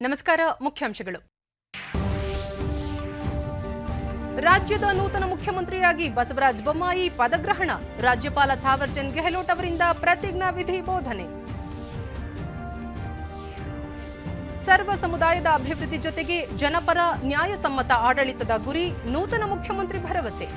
ನಮಸ್ಕಾರ. ಮುಖ್ಯಾಂಶಗಳು. ರಾಜ್ಯದ ನೂತನ ಮುಖ್ಯಮಂತ್ರಿಯಾಗಿ ಬಸವರಾಜ ಬೊಮ್ಮಾಯಿ ಪದಗ್ರಹಣ. ರಾಜ್ಯಪಾಲ ಥಾವರ್ ಚಂದ್ ಗೆಹ್ಲೋಟ್ ಅವರಿಂದ ಪ್ರತಿಜ್ಞಾ ವಿಧಿ ಬೋಧನೆ. ಸರ್ವ ಸಮುದಾಯದ ಅಭಿವೃದ್ಧಿ ಜೊತೆಗೆ ಜನಪರ ನ್ಯಾಯಸಮ್ಮತ ಆಡಳಿತದ ಗುರಿ, ನೂತನ ಮುಖ್ಯಮಂತ್ರಿ ಭರವಸೆ.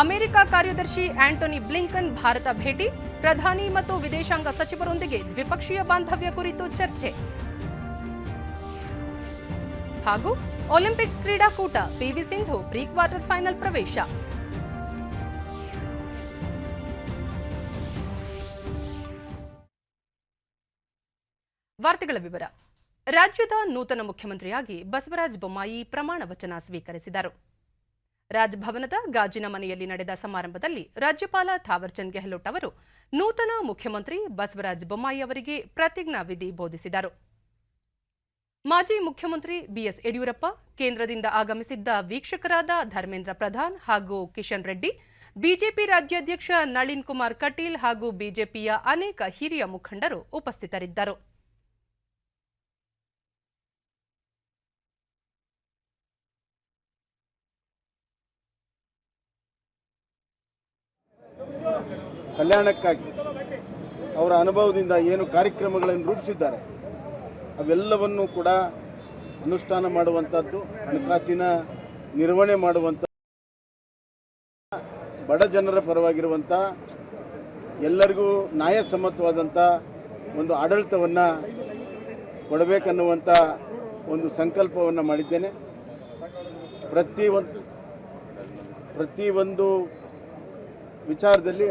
ಅಮೆರಿಕ ಕಾರ್ಯದರ್ಶಿ ಆಂಟೋನಿ ಬ್ಲಿಂಕನ್ ಭಾರತ ಭೇಟಿ. ಪ್ರಧಾನಿ ಮತ್ತು ವಿದೇಶಾಂಗ ಸಚಿವರೊಂದಿಗೆ ದ್ವಿಪಕ್ಷೀಯ ಬಾಂಧವ್ಯ ಕುರಿತು ಚರ್ಚೆ. ಹಾಗೂ ಒಲಿಂಪಿಕ್ಸ್ ಕ್ರೀಡಾಕೂಟ, PV Sindhu pre quarter final ಪ್ರವೇಶ. ವಾರ್ತೆಗಳ ವಿವರ. ರಾಜ್ಯದ ನೂತನ ಮುಖ್ಯಮಂತ್ರಿಯಾಗಿ ಬಸವರಾಜ ಬೊಮ್ಮಾಯಿ ಪ್ರಮಾಣ ವಚನ ಸ್ವೀಕರಿಸಿದರು. ರಾಜಭವನದ ಗಾಜಿನ ಮನೆಯಲ್ಲಿ ನಡೆದ ಸಮಾರಂಭದಲ್ಲಿ ರಾಜ್ಯಪಾಲ ಥಾವರ್ ಚಂದ್ ಗೆಹ್ಲೋಟ್ ಅವರು ನೂತನ ಮುಖ್ಯಮಂತ್ರಿ ಬಸವರಾಜ ಬೊಮ್ಮಾಯಿ ಅವರಿಗೆ ಪ್ರತಿಜ್ಞಾ ವಿಧಿ ಬೋಧಿಸಿದರು. ಮಾಜಿ ಮುಖ್ಯಮಂತ್ರಿ ಬಿಎಸ್ ಯಡಿಯೂರಪ್ಪ, ಕೇಂದ್ರದಿಂದ ಆಗಮಿಸಿದ್ದ ವೀಕ್ಷಕರಾದ ಧರ್ಮೇಂದ್ರ ಪ್ರಧಾನ್ ಹಾಗೂ ಕಿಶನ್ ರೆಡ್ಡಿ, ಬಿಜೆಪಿ ರಾಜ್ಯಾಧ್ಯಕ್ಷ ನಳಿನ್ ಕುಮಾರ್ ಕಟೀಲ್ ಹಾಗೂ ಬಿಜೆಪಿಯ ಅನೇಕ ಹಿರಿಯ ಮುಖಂಡರು ಉಪಸ್ಥಿತರಿದ್ದರು. ಕಲ್ಯಾಣಕ್ಕಾಗಿ ಅವರ ಅನುಭವದಿಂದ ಏನು ಕಾರ್ಯಕ್ರಮಗಳನ್ನು ರೂಪಿಸಿದ್ದಾರೆ ಅವೆಲ್ಲವನ್ನೂ ಕೂಡ ಅನುಷ್ಠಾನ ಮಾಡುವಂಥದ್ದು, ಹಣಕಾಸಿನ ನಿರ್ವಹಣೆ ಮಾಡುವಂಥ, ಬಡ ಜನರ ಪರವಾಗಿರುವಂಥ, ಎಲ್ಲರಿಗೂ ನ್ಯಾಯಸಮ್ಮತವಾದಂಥ ಒಂದು ಆಡಳಿತವನ್ನು ಕೊಡಬೇಕನ್ನುವಂಥ ಒಂದು ಸಂಕಲ್ಪವನ್ನು ಮಾಡಿದ್ದೇನೆ. ಪ್ರತಿಯೊಂದು ವಿಚಾರದಲ್ಲಿ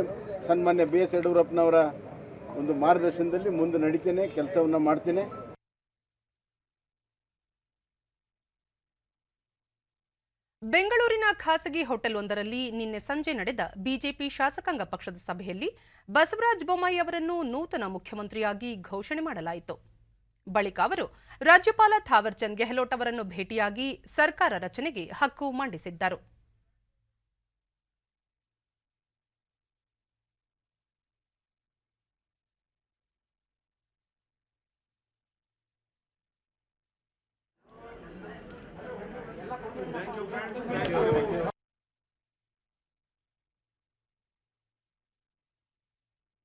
ಸನ್ಮಾನ್ಯ ಬಿ ಎಸ್ ಯಡಿಯೂರಪ್ಪನವರ ಒಂದು ಮಾರ್ಗದರ್ಶನದಲ್ಲಿ ಮುಂದೆ ನಡೀತೇನೆ, ಕೆಲಸವನ್ನು ಮಾಡ್ತೇನೆ. ಬೆಂಗಳೂರಿನ ಖಾಸಗಿ ಹೋಟೆಲ್ ಒಂದರಲ್ಲಿ ನಿನ್ನೆ ಸಂಜೆ ನಡೆದ ಬಿಜೆಪಿ ಶಾಸಕಾಂಗ ಪಕ್ಷದ ಸಭೆಯಲ್ಲಿ ಬಸವರಾಜ ಬೊಮ್ಮಾಯಿ ಅವರನ್ನು ನೂತನ ಮುಖ್ಯಮಂತ್ರಿಯಾಗಿ ಘೋಷಣೆ ಮಾಡಲಾಯಿತು. ಬಳಿಕ ಅವರು ರಾಜ್ಯಪಾಲ ಥಾವರ್ ಚಂದ್ ಗೆಹ್ಲೋಟ್ ಅವರನ್ನು ಭೇಟಿಯಾಗಿ ಸರ್ಕಾರ ರಚನೆಗೆ ಹಕ್ಕು ಮಂಡಿಸಿದ್ದರು.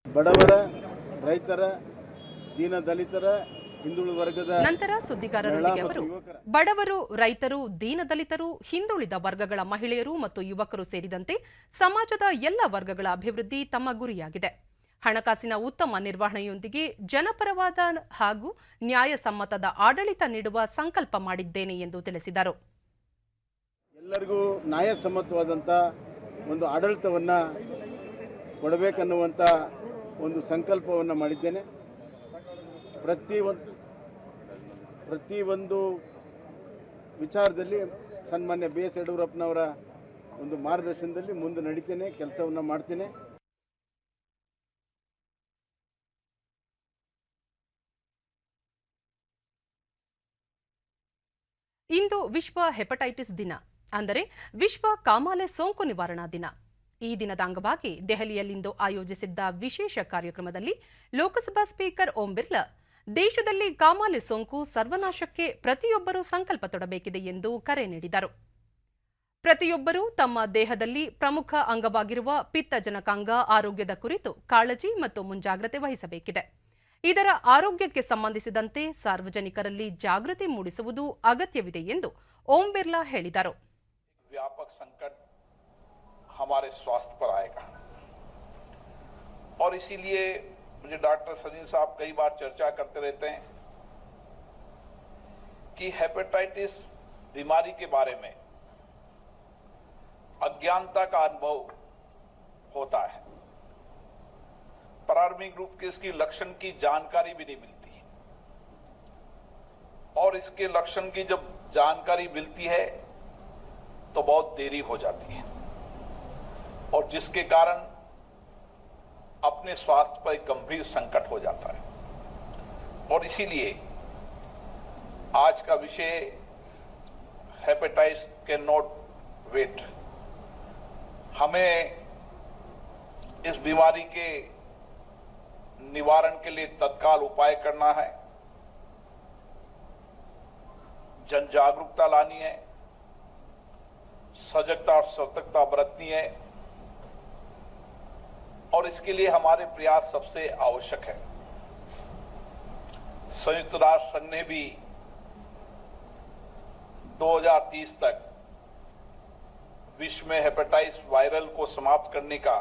ಬಡವರ, ರೈತರ, ದೀನ ದಲಿತರ, ಹಿಂದುಳಿದ ವರ್ಗದ ನಂತರ ಸುದ್ದಿಗಾರರೊಂದಿಗೆ ಅವರು ಬಡವರು, ರೈತರು, ದೀನದಲಿತರು, ಹಿಂದುಳಿದ ವರ್ಗಗಳ ಮಹಿಳೆಯರು ಮತ್ತು ಯುವಕರು ಸೇರಿದಂತೆ ಸಮಾಜದ ಎಲ್ಲ ವರ್ಗಗಳ ಅಭಿವೃದ್ಧಿ ತಮ್ಮ ಗುರಿಯಾಗಿದೆ. ಹಣಕಾಸಿನ ಉತ್ತಮ ನಿರ್ವಹಣೆಯೊಂದಿಗೆ ಜನಪರವಾದ ಹಾಗೂ ನ್ಯಾಯಸಮ್ಮತದ ಆಡಳಿತ ನೀಡುವ ಸಂಕಲ್ಪ ಮಾಡಿದ್ದೇನೆ ಎಂದು ತಿಳಿಸಿದರು. ಎಲ್ಲರಿಗೂ ನ್ಯಾಯಸಮ್ಮತವಾದಂಥ ಒಂದು ಆಡಳಿತವನ್ನು ಕೊಡಬೇಕನ್ನುವಂಥ ಒಂದು ಸಂಕಲ್ಪವನ್ನು ಮಾಡಿದ್ದೇನೆ. ಪ್ರತಿಯೊಂದು ವಿಚಾರದಲ್ಲಿ ಸನ್ಮಾನ್ಯ ಬಿ ಎಸ್ ಯಡಿಯೂರಪ್ಪನವರ ಒಂದು ಮಾರ್ಗದರ್ಶನದಲ್ಲಿ ಮುಂದೆ ನಡೀತೇನೆ, ಕೆಲಸವನ್ನು ಮಾಡ್ತೇನೆ. ಇಂದು ವಿಶ್ವ ಹೆಪಟೈಟಿಸ್ ದಿನ, ಅಂದರೆ ವಿಶ್ವ ಕಾಮಾಲೆ ಸೋಂಕು ನಿವಾರಣಾ ದಿನ. ಈ ದಿನದ ಅಂಗವಾಗಿ ದೆಹಲಿಯಲ್ಲಿಂದು ಆಯೋಜಿಸಿದ್ದ ವಿಶೇಷ ಕಾರ್ಯಕ್ರಮದಲ್ಲಿ ಲೋಕಸಭಾ ಸ್ಪೀಕರ್ ಓಂ ಬಿರ್ಲಾ ದೇಶದಲ್ಲಿ ಕಾಮಾಲೆ ಸೋಂಕು ಸರ್ವನಾಶಕ್ಕೆ ಪ್ರತಿಯೊಬ್ಬರೂ ಸಂಕಲ್ಪ ತೊಡಬೇಕಿದೆ ಎಂದು ಕರೆ ನೀಡಿದರು. ಪ್ರತಿಯೊಬ್ಬರೂ ತಮ್ಮ ದೇಹದಲ್ಲಿ ಪ್ರಮುಖ ಅಂಗವಾಗಿರುವ ಪಿತ್ತಜನಕಾಂಗ ಆರೋಗ್ಯದ ಕುರಿತು ಕಾಳಜಿ ಮತ್ತು ಮುಂಜಾಗ್ರತೆ ವಹಿಸಬೇಕಿದೆ. ಇದರ ಆರೋಗ್ಯಕ್ಕೆ ಸಂಬಂಧಿಸಿದಂತೆ ಸಾರ್ವಜನಿಕರಲ್ಲಿ ಜಾಗೃತಿ ಮೂಡಿಸುವುದು ಅಗತ್ಯವಿದೆ ಎಂದು ಓಂ ಬಿರ್ಲಾ ಹೇಳಿದರು. व्यापक संकट हमारे स्वास्थ्य पर आएगा और इसीलिए मुझे डॉक्टर सलीम साहब कई बार चर्चा करते रहते हैं कि हेपेटाइटिस बीमारी के बारे में अज्ञानता का अनुभव होता है. प्रारंभिक रूप के इसकी लक्षण की जानकारी भी नहीं मिलती और इसके लक्षण की जब जानकारी मिलती है तो बहुत देरी हो जाती है और जिसके कारण अपने स्वास्थ्य पर एक गंभीर संकट हो जाता है. और इसीलिए आज का विषय हेपेटाइटिस कैन नॉट वेट. हमें इस बीमारी के निवारण के लिए तत्काल उपाय करना है, जन जागरूकता लानी है, सजगता और सतर्कता बरतनी है और इसके लिए हमारे प्रयास सबसे आवश्यक है। संयुक्त राष्ट्र संघ ने भी 2030 तक विश्व में हेपेटाइटिस वायरल को समाप्त करने का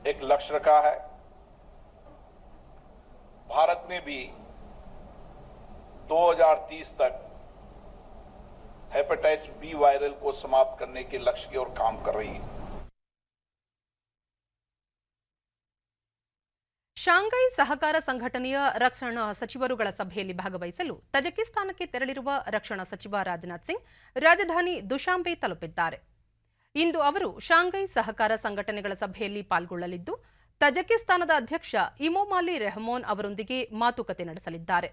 एक लक्ष्य रखा है। भारत ने भी 2030 तक हेपेटाइटिस बी वायरल को समाप्त करने के लक्ष्य की ओर काम कर रही है। ಶಾಂಘೈ ಸಹಕಾರ ಸಂಘಟನೆಯ ರಕ್ಷಣಾ ಸಚಿವರುಗಳ ಸಭೆಯಲ್ಲಿ ಭಾಗವಹಿಸಲು ತಜಕಿಸ್ತಾನಕ್ಕೆ ತೆರಳಿರುವ ರಕ್ಷಣಾ ಸಚಿವ ರಾಜನಾಥ್ ಸಿಂಗ್ ರಾಜಧಾನಿ ದುಶಾಂಬೆ ತಲುಪಿದ್ದಾರೆ. ಇಂದು ಅವರು ಶಾಂಘೈ ಸಹಕಾರ ಸಂಘಟನೆಗಳ ಸಭೆಯಲ್ಲಿ ಪಾಲ್ಗೊಳ್ಳಲಿದ್ದು, ತಜಕಿಸ್ತಾನದ ಅಧ್ಯಕ್ಷ ಇಮೊಮಾಲಿ ರೆಹಮೋನ್ ಅವರೊಂದಿಗೆ ಮಾತುಕತೆ ನಡೆಸಲಿದ್ದಾರೆ.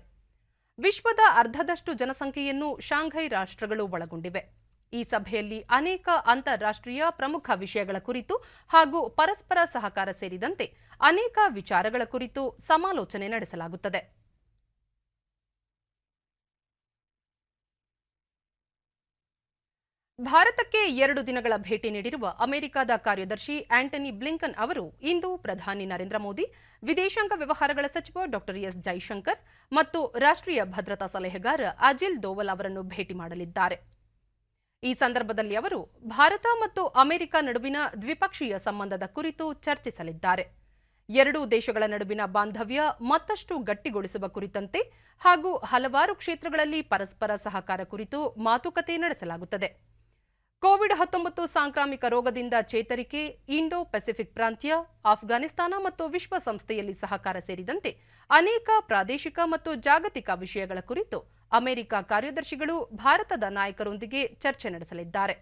ವಿಶ್ವದ ಅರ್ಧದಷ್ಟು ಜನಸಂಖ್ಯೆಯನ್ನು ಶಾಂಘೈ ರಾಷ್ಟ್ರಗಳು ಒಳಗೊಂಡಿವೆ. ಈ ಸಭೆಯಲ್ಲಿ ಅನೇಕ ಅಂತಾರಾಷ್ಟ್ರೀಯ ಪ್ರಮುಖ ವಿಷಯಗಳ ಕುರಿತು ಹಾಗೂ ಪರಸ್ಪರ ಸಹಕಾರ ಸೇರಿದಂತೆ ಅನೇಕ ವಿಚಾರಗಳ ಕುರಿತು ಸಮಾಲೋಚನೆ ನಡೆಸಲಾಗುತ್ತದೆ. ಭಾರತಕ್ಕೆ 2 ದಿನಗಳ ಭೇಟಿ ನೀಡಿರುವ ಅಮೆರಿಕದ ಕಾರ್ಯದರ್ಶಿ ಆಂಟನಿ ಬ್ಲಿಂಕನ್ ಅವರು ಇಂದು ಪ್ರಧಾನಿ ನರೇಂದ್ರ ಮೋದಿ, ವಿದೇಶಾಂಗ ವ್ಯವಹಾರಗಳ ಸಚಿವ ಡಾ ಎಸ್ ಜೈಶಂಕರ್ ಮತ್ತು ರಾಷ್ಟ್ರೀಯ ಭದ್ರತಾ ಸಲಹೆಗಾರ ಅಜಿಲ್ ದೋವಲ್ ಅವರನ್ನು ಭೇಟಿ ಮಾಡಲಿದ್ದಾರೆ. ಈ ಸಂದರ್ಭದಲ್ಲಿ ಅವರು ಭಾರತ ಮತ್ತು ಅಮೆರಿಕ ನಡುವಿನ ದ್ವಿಪಕ್ಷೀಯ ಸಂಬಂಧದ ಕುರಿತು ಚರ್ಚಿಸಲಿದ್ದಾರೆ. ಎರಡೂ ದೇಶಗಳ ನಡುವಿನ ಬಾಂಧವ್ಯ ಮತ್ತಷ್ಟು ಗಟ್ಟಿಗೊಳಿಸುವ ಕುರಿತಂತೆ ಹಾಗೂ ಹಲವಾರು ಕ್ಷೇತ್ರಗಳಲ್ಲಿ ಪರಸ್ಪರ ಸಹಕಾರ ಕುರಿತು ಮಾತುಕತೆ ನಡೆಸಲಾಗುತ್ತದೆ. ಕೋವಿಡ್-19 ಸಾಂಕ್ರಾಮಿಕ ರೋಗದಿಂದ ಚೇತರಿಕೆ, ಇಂಡೋ ಪೆಸಿಫಿಕ್ ಪ್ರಾಂತ್ಯ, ಆಫ್ಘಾನಿಸ್ತಾನ ಮತ್ತು ವಿಶ್ವಸಂಸ್ಥೆಯಲ್ಲಿ ಸಹಕಾರ ಸೇರಿದಂತೆ ಅನೇಕ ಪ್ರಾದೇಶಿಕ ಮತ್ತು ಜಾಗತಿಕ ವಿಷಯಗಳ ಕುರಿತು ಅಮೆರಿಕ ಕಾರ್ಯದರ್ಶಿಗಳು ಭಾರತದ ನಾಯಕರೊಂದಿಗೆ ಚರ್ಚೆ ನಡೆಸಲಿದ್ದಾರೆ.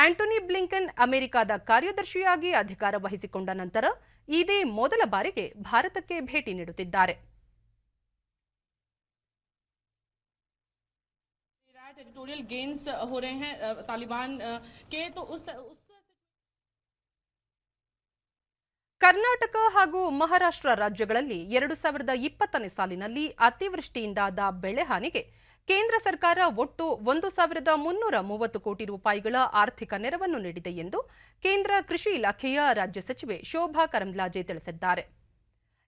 ಆಂಟನಿ ಬ್ಲಿಂಕನ್ ಅಮೆರಿಕದ ಕಾರ್ಯದರ್ಶಿಯಾಗಿ ಅಧಿಕಾರ ವಹಿಸಿಕೊಂಡ ನಂತರ ಇದೇ ಮೊದಲ ಬಾರಿಗೆ ಭಾರತಕ್ಕೆ ಭೇಟಿ ನೀಡುತ್ತಿದ್ದಾರೆ. टेरिटोरियल गेन्स हो रहे हैं तालिबान के, तो उस ಕರ್ನಾಟಕ ಹಾಗೂ ಮಹಾರಾಷ್ಟ್ರ ರಾಜ್ಯಗಳಲ್ಲಿ 2020ನೇ ಸಾಲಿನಲ್ಲಿ ಅತಿವೃಷ್ಟಿಯಿಂದಾದ ಬೆಳೆ ಹಾನಿಗೆ ಕೇಂದ್ರ ಸರ್ಕಾರ ಒಟ್ಟು 1,330 ಕೋಟಿ ರೂಪಾಯಿಗಳ ಆರ್ಥಿಕ ನೆರವನ್ನು ನೀಡಿದೆ ಎಂದು ಕೇಂದ್ರ ಕೃಷಿ ಇಲಾಖೆಯ ರಾಜ್ಯ ಸಚಿವೆ ಶೋಭಾ ಕರಂದ್ಲಾಜೆ ತಿಳಿಸಿದ್ದಾರೆ.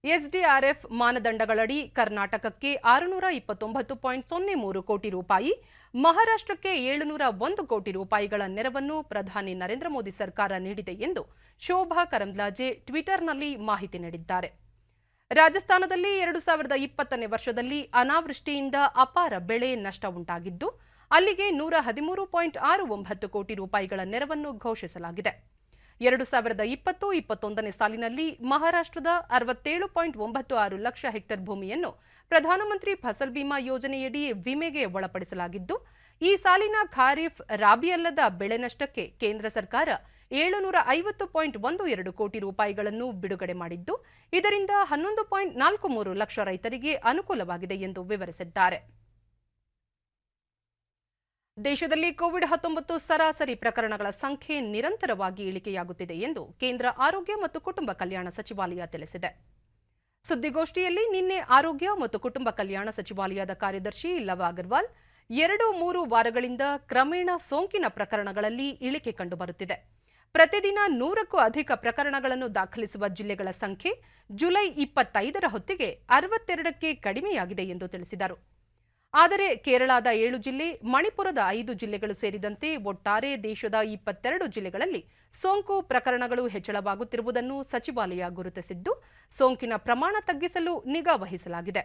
ಎಸ್ಡಿಆರ್ಎಫ್ ಮಾನದಂಡಗಳಡಿ ಕರ್ನಾಟಕಕ್ಕೆ 629.03 ಕೋಟಿ ರೂಪಾಯಿ, ಮಹಾರಾಷ್ಟ್ರಕ್ಕೆ 701 ಕೋಟಿ ರೂಪಾಯಿಗಳ ನೆರವನ್ನು ಪ್ರಧಾನಿ ನರೇಂದ್ರ ಮೋದಿ ಸರ್ಕಾರ ನೀಡಿದೆ ಎಂದು ಶೋಭಾ ಕರಂದ್ಲಾಜೆ ಟ್ವಿಟರ್ನಲ್ಲಿ ಮಾಹಿತಿ ನೀಡಿದ್ದಾರೆ. ರಾಜಸ್ಥಾನದಲ್ಲಿ 2020ನೇ ವರ್ಷದಲ್ಲಿ ಅನಾವೃಷ್ಟಿಯಿಂದ ಅಪಾರ ಬೆಳೆ ನಷ್ಟ ಉಂಟಾಗಿದ್ದು, ಅಲ್ಲಿಗೆ 113.69 ಕೋಟಿ ರೂಪಾಯಿಗಳ ನೆರವನ್ನು ಘೋಷಿಸಲಾಗಿದೆ. 2020-21ನೇ ಸಾಲಿನಲ್ಲಿ ಮಹಾರಾಷ್ಟ್ರದ 67.96 ಲಕ್ಷ ಹೆಕ್ಟೇರ್ ಭೂಮಿಯನ್ನು ಪ್ರಧಾನಮಂತ್ರಿ ಫಸಲ್ ಬಿಮಾ ಯೋಜನೆಯಡಿ ವಿಮೆಗೆ ಒಳಪಡಿಸಲಾಗಿದ್ದು, ಈ ಸಾಲಿನ ಖಾರಿಫ್ ರಾಬಿ ಅಲ್ಲದ ಬೆಳೆ ನಷ್ಟಕ್ಕೆ ಕೇಂದ್ರ ಸರ್ಕಾರ 750.12 ಕೋಟಿ ರೂಪಾಯಿಗಳನ್ನು ಬಿಡುಗಡೆ ಮಾಡಿದ್ದು, ಇದರಿಂದ 11.43 ಲಕ್ಷ ರೈತರಿಗೆ ಅನುಕೂಲವಾಗಿದೆ ಎಂದು ವಿವರಿಸಿದ್ದಾರೆ. ದೇಶದಲ್ಲಿ ಕೋವಿಡ್-19 ಸರಾಸರಿ ಪ್ರಕರಣಗಳ ಸಂಖ್ಯೆ ನಿರಂತರವಾಗಿ ಇಳಿಕೆಯಾಗುತ್ತಿದೆ ಎಂದು ಕೇಂದ್ರ ಆರೋಗ್ಯ ಮತ್ತು ಕುಟುಂಬ ಕಲ್ಯಾಣ ಸಚಿವಾಲಯ ತಿಳಿಸಿದೆ. ಸುದ್ದಿಗೋಷ್ಠಿಯಲ್ಲಿ ನಿನ್ನೆ ಆರೋಗ್ಯ ಮತ್ತು ಕುಟುಂಬ ಕಲ್ಯಾಣ ಸಚಿವಾಲಯದ ಕಾರ್ಯದರ್ಶಿ ಲವ ಅಗರ್ವಾಲ್ 2-3 ವಾರಗಳಿಂದ ಕ್ರಮೇಣ ಸೋಂಕಿನ ಪ್ರಕರಣಗಳಲ್ಲಿ ಇಳಿಕೆ ಕಂಡುಬರುತ್ತಿದೆ. ಪ್ರತಿದಿನ 100ಕ್ಕೂ ಅಧಿಕ ಪ್ರಕರಣಗಳನ್ನು ದಾಖಲಿಸುವ ಜಿಲ್ಲೆಗಳ ಸಂಖ್ಯೆ ಜುಲೈ 25ರ ಹೊತ್ತಿಗೆ 62ಕ್ಕೆ ಕಡಿಮೆಯಾಗಿದೆ ಎಂದು ತಿಳಿಸಿದರು. ಆದರೆ ಕೇರಳದ 7 ಜಿಲ್ಲೆ, ಮಣಿಪುರದ 5 ಜಿಲ್ಲೆಗಳು ಸೇರಿದಂತೆ ಒಟ್ಟಾರೆ ದೇಶದ 22 ಜಿಲ್ಲೆಗಳಲ್ಲಿ ಸೋಂಕು ಪ್ರಕರಣಗಳು ಹೆಚ್ಚಳವಾಗುತ್ತಿರುವುದನ್ನು ಸಚಿವಾಲಯ ಗುರುತಿಸಿದ್ದು, ಸೋಂಕಿನ ಪ್ರಮಾಣ ತಗ್ಗಿಸಲು ನಿಗಾ ವಹಿಸಲಾಗಿದೆ.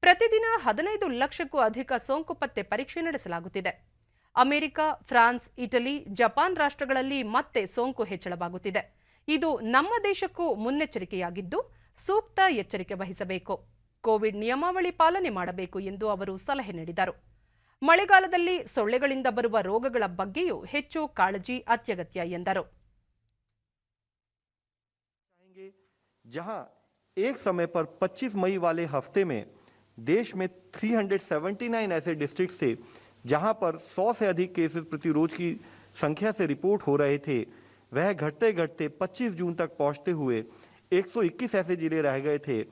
ಪ್ರತಿದಿನ 15 ಲಕ್ಷಕ್ಕೂ ಅಧಿಕ ಸೋಂಕು ಪತ್ತೆ ಪರೀಕ್ಷೆ ನಡೆಸಲಾಗುತ್ತಿದೆ. ಅಮೆರಿಕ, ಫ್ರಾನ್ಸ್, ಇಟಲಿ, ಜಪಾನ್ ರಾಷ್ಟ್ರಗಳಲ್ಲಿ ಮತ್ತೆ ಸೋಂಕು ಹೆಚ್ಚಳವಾಗುತ್ತಿದೆ. ಇದು ನಮ್ಮ ದೇಶಕ್ಕೂ ಮುನ್ನೆಚ್ಚರಿಕೆಯಾಗಿದ್ದು, ಸೂಕ್ತ ಎಚ್ಚರಿಕೆ ವಹಿಸಬೇಕು, ಕೋವಿಡ್ ನಿಯಮಾವಳಿ ಪಾಲನೆ ಮಾಡಬೇಕು ಎಂದು ಅವರು ಸಲಹೆ ನೀಡಿದರು. ಮಳೆಗಾಲದಲ್ಲಿ ಸೊಳ್ಳೆಗಳಿಂದ ಬರುವ ರೋಗಗಳ ಬಗ್ಗೆಯೂ ಹೆಚ್ಚು ಕಾಳಜಿ ಅತ್ಯಗತ್ಯ ಎಂದರು. जहां एक समय पर 25 मई वाले हफ्ते में देश में 379 ऐसे डिस्ट्रिक्ट थे जहां पर 100 से अधिक केसेस प्रति रोज की संख्या से रिपोर्ट हो रहे थे, वह घटते घटते 25 जून तक पहुंचते हुए 121 ऐसे जिले रह गए थे।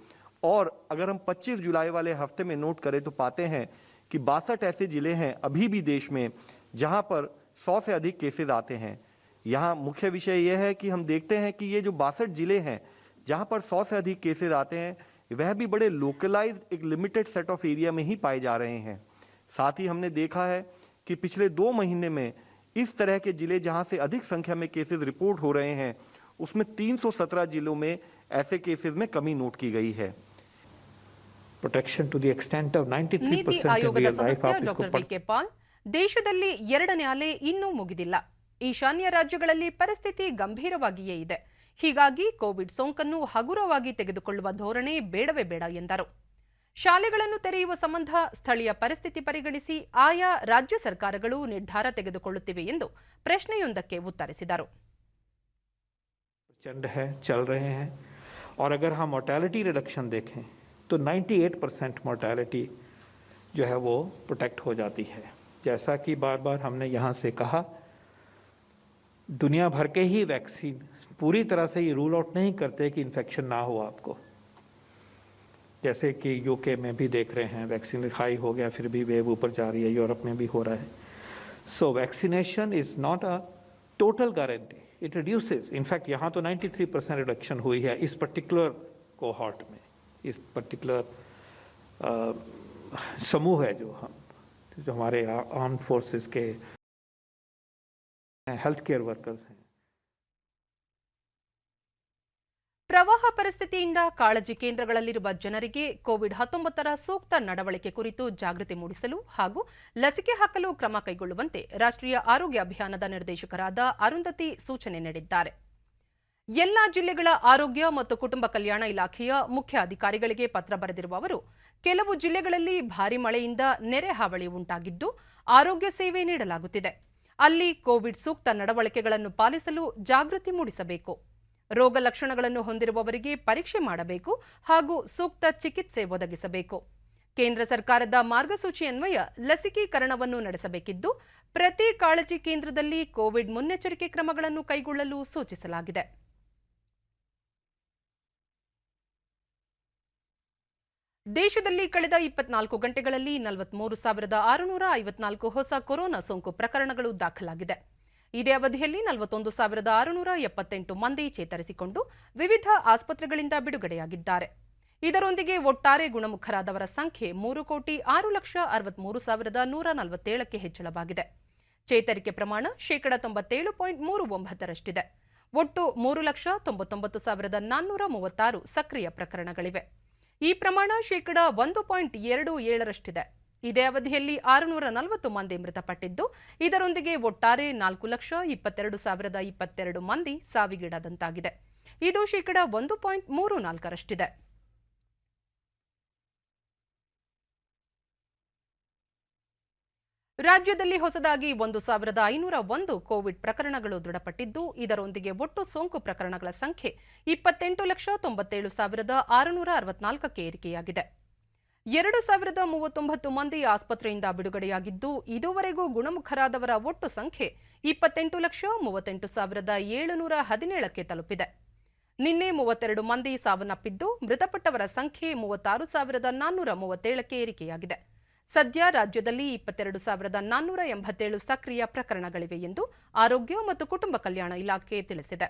और अगर हम 25 जुलाई वाले हफ्ते में नोट करें तो पाते हैं कि 62 ऐसे जिले हैं अभी भी देश में जहां पर 100 से अधिक केसेस आते हैं। यहाँ मुख्य विषय यह है कि हम देखते हैं कि ये जो 62 जिले हैं जहां पर 100 से अधिक केसेस आते हैं, वह भी बड़े लोकलाइज्ड एक लिमिटेड सेट ऑफ एरिया में ही पाए जा रहे हैं। साथ ही हमने देखा है कि पिछले 2 महीने में इस तरह के जिले जहां से अधिक संख्या में केसेस रिपोर्ट हो रहे हैं, उसमें 317 जिलों में ऐसे केसेस में कमी नोट की गई है। protection to the extent of 93% ನೀತಿ in ಆಯೋಗದ real life. ಸದಸ್ಯ आप इसको ಡಾಕ್ಟರ್ ವಿ ಕೆ ಪಾಲ್, ದೇಶದಲ್ಲಿ 2ನೇ ಅಲೆ ಇನ್ನೂ ಮುಗಿದಿಲ್ಲ. ಈಶಾನ್ಯ ರಾಜ್ಯಗಳಲ್ಲಿ ಪರಿಸ್ಥಿತಿ ಗಂಭೀರವಾಗಿಯೇ ಇದೆ. ಹೀಗಾಗಿ ಕೋವಿಡ್ ಸೋಂಕನ್ನು ಹಗುರವಾಗಿ ತೆಗೆದುಕೊಳ್ಳುವ ಧೋರಣೆ ಬೇಡವೇ ಬೇಡ ಎಂದರು. ಶಾಲೆಗಳನ್ನು ತೆರೆಯುವ ಸಂಬಂಧ ಸ್ಥಳೀಯ ಪರಿಸ್ಥಿತಿ ಪರಿಗಣಿಸಿ ಆಯಾ ರಾಜ್ಯ ಸರ್ಕಾರಗಳು ನಿರ್ಧಾರ ತೆಗೆದುಕೊಳ್ಳುತ್ತಿವೆ ಎಂದು ಪ್ರಶ್ನೆಯೊಂದಕ್ಕೆ ಉತ್ತರಿಸಿದರು. प्रचंड है, चल रहे हैं। और अगर हम मोर्टेलिटी रिडक्शन देखें तो 98% मोर्टेलिटी जो है वो प्रोटेक्ट हो जाती है। जैसा कि बार बार हमने यहाँ से कहा, दुनिया भर के ही वैक्सीन पूरी तरह से ये रूल आउट नहीं करते कि इन्फेक्शन ना हो आपको। जैसे कि यूके में भी देख रहे हैं वैक्सीन हाई हो गया फिर भी वेव ऊपर जा रही है, यूरोप में भी हो रहा है। So vaccination is not a total guarantee, it reduces. In fact यहाँ तो 93% रिडक्शन हुई है इस पर्टिकुलर कोहॉर्ट में, इस पर्टिकुलर समूह है जो हमारे आर्म फोर्सेस के हेल्थ केयर वर्कर्स हैं। ಪ್ರವಾಹ ಪರಿಸ್ಥಿತಿಯಿಂದ ಕಾಳಜಿ ಕೇಂದ್ರಗಳಲ್ಲಿರುವ ಜನರಿಗೆ ಕೋವಿಡ್-19ರ ಸೂಕ್ತ ನಡವಳಿಕೆ ಕುರಿತು ಜಾಗೃತಿ ಮೂಡಿಸಲು ಹಾಗೂ ಲಸಿಕೆ ಹಾಕಲು ಕ್ರಮ ಕೈಗೊಳ್ಳುವಂತೆ ರಾಷ್ಟ್ರೀಯ ಆರೋಗ್ಯ ಅಭಿಯಾನದ ನಿರ್ದೇಶಕರಾದ ಅರುಂಧತಿ ಸೂಚನೆ ನೀಡಿದ್ದಾರೆ. ಎಲ್ಲಾ ಜಿಲ್ಲೆಗಳ ಆರೋಗ್ಯ ಮತ್ತು ಕುಟುಂಬ ಕಲ್ಯಾಣ ಇಲಾಖೆಯ ಮುಖ್ಯ ಅಧಿಕಾರಿಗಳಿಗೆ ಪತ್ರ ಬರೆದಿರುವ ಅವರು, ಕೆಲವು ಜಿಲ್ಲೆಗಳಲ್ಲಿ ಭಾರೀ ಮಳೆಯಿಂದ ನೆರೆ ಹಾವಳಿ ಉಂಟಾಗಿದ್ದು ಆರೋಗ್ಯ ಸೇವೆ ನೀಡಲಾಗುತ್ತಿದೆ. ಅಲ್ಲಿ ಕೋವಿಡ್ ಸೂಕ್ತ ನಡವಳಿಕೆಗಳನ್ನು ಪಾಲಿಸಲು ಜಾಗೃತಿ ಮೂಡಿಸಬೇಕು. ರೋಗ ಲಕ್ಷಣಗಳನ್ನು ಹೊಂದಿರುವವರಿಗೆ ಪರೀಕ್ಷೆ ಮಾಡಬೇಕು ಹಾಗೂ ಸೂಕ್ತ ಚಿಕಿತ್ಸೆ ಒದಗಿಸಬೇಕು. ಕೇಂದ್ರ ಸರ್ಕಾರದ ಮಾರ್ಗಸೂಚಿ ಅನ್ವಯ ಲಸಿಕೀಕರಣವನ್ನು ನಡೆಸಬೇಕಿದ್ದು ಪ್ರತಿ ಕಾಳಜಿ ಕೇಂದ್ರದಲ್ಲಿ ಕೋವಿಡ್ ಮುನ್ನೆಚ್ಚರಿಕೆ ಕ್ರಮಗಳನ್ನು ಕೈಗೊಳ್ಳಲು ಸೂಚಿಸಲಾಗಿದೆ. ದೇಶದಲ್ಲಿ ಕಳೆದ 24 ಗಂಟೆಗಳಲ್ಲಿ 43,654 ಹೊಸ ಕೊರೋನಾ ಸೋಂಕು ಪ್ರಕರಣಗಳು ದಾಖಲಾಗಿದೆ. ಇದೇ ಅವಧಿಯಲ್ಲಿ 41,678 ಮಂದಿ ಚೇತರಿಸಿಕೊಂಡು ವಿವಿಧ ಆಸ್ಪತ್ರೆಗಳಿಂದ ಬಿಡುಗಡೆಯಾಗಿದ್ದಾರೆ. ಇದರೊಂದಿಗೆ ಒಟ್ಟಾರೆ ಗುಣಮುಖರಾದವರ ಸಂಖ್ಯೆ 3,06,63,147ಕ್ಕೆ ಹೆಚ್ಚಳವಾಗಿದೆ. ಚೇತರಿಕೆ ಪ್ರಮಾಣ 97.39%ರಷ್ಟಿದೆ. ಒಟ್ಟು 3,99,436 ಸಕ್ರಿಯ ಪ್ರಕರಣಗಳಿವೆ. ಈ ಪ್ರಮಾಣ 1.27%ರಷ್ಟಿದೆ. ಇದೇ ಅವಧಿಯಲ್ಲಿ 640 ಮಂದಿ ಮೃತಪಟ್ಟಿದ್ದು, ಇದರೊಂದಿಗೆ ಒಟ್ಟಾರೆ 4,22,022 ಮಂದಿ ಸಾವಿಗೀಡಾದಂತಾಗಿದೆ. ಇದು 1.34%ರಷ್ಟಿದೆ. ರಾಜ್ಯದಲ್ಲಿ ಹೊಸದಾಗಿ 1,501 ಕೋವಿಡ್ ಪ್ರಕರಣಗಳು ದೃಢಪಟ್ಟಿದ್ದು, ಇದರೊಂದಿಗೆ ಒಟ್ಟು ಸೋಂಕು ಪ್ರಕರಣಗಳ ಸಂಖ್ಯೆ 28,97,664ಕ್ಕೆ ಏರಿಕೆಯಾಗಿದೆ. 2,039 ಮಂದಿ ಆಸ್ಪತ್ರೆಯಿಂದ ಬಿಡುಗಡೆಯಾಗಿದ್ದು, ಇದುವರೆಗೂ ಗುಣಮುಖರಾದವರ ಒಟ್ಟು ಸಂಖ್ಯೆ 28,38,717ಕ್ಕೆ ತಲುಪಿದೆ. ನಿನ್ನೆ 32 ಮಂದಿ ಸಾವನ್ನಪ್ಪಿದ್ದು, ಮೃತಪಟ್ಟವರ ಸಂಖ್ಯೆ 36,437ಕ್ಕೆ ಏರಿಕೆಯಾಗಿದೆ. ಸದ್ಯ ರಾಜ್ಯದಲ್ಲಿ 22,487 ಸಕ್ರಿಯ ಪ್ರಕರಣಗಳಿವೆ ಎಂದು ಆರೋಗ್ಯ ಮತ್ತು ಕುಟುಂಬ ಕಲ್ಯಾಣ ಇಲಾಖೆ ತಿಳಿಸಿದೆ.